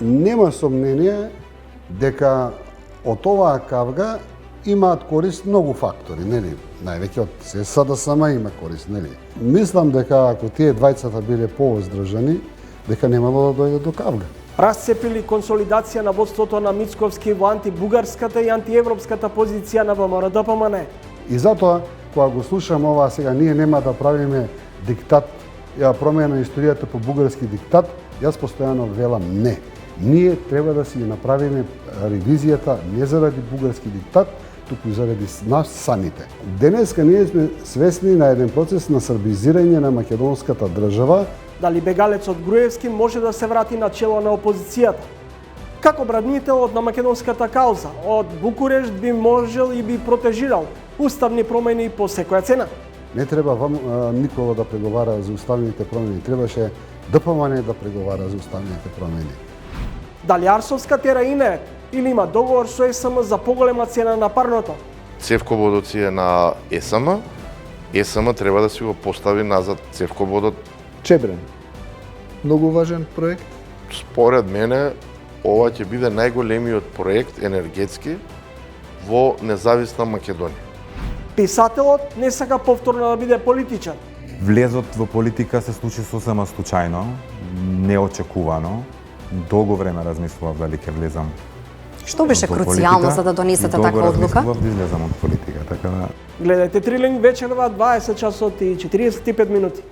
Нема сомнение дека од оваа кавга имаат корист многу фактори, нели? Највеќе од СДСМ има корист, нели? Мислам дека ако тие двајцата биле повоздржани, дека немало да дојде до кавга. Расцепили консолидација на водството на Мицковски во антибугарската и антиевропската позиција на ВМРО-ДПМН. И затоа, кога го слушам ова сега, ние нема да правиме диктат, промена на историјата по бугарски диктат, јас постојано велам не. Ние треба да си направиме ревизијата не заради бугарски диктат, туку заради нас самите. Денеска ние сме свесни на еден процес на србизирање на македонската држава. Дали бегалецот Груевски може да се врати на чело на опозицијата? Како бранителот на македонската кауза од Букурешт би можел и би протежирал уставни промени по секоја цена? Не треба вам никога да преговара за уставните промени, требаше ДПМН да преговара за уставните промени. Дали Арсовска тера инеет или има договор со ЕСМ за поголема цена на парното? Цевководот си е на ЕСМ, ЕСМ треба да си го постави назад цевководот. Чебрен. Многу важен проект. Според мене, ова ќе биде најголемиот проект енергетски во независна Македонија. Писателот не сака повторно да биде политичар. Влезот во политика се случи сосема случајно, неочекувано. Долго време размислував дали ќе влезам. Што беше круцијално за да донесете таква одлука? Долго размислував да излезам од политика, така да... Гледајте Трилинг вечерва 20 часот и 45 минути.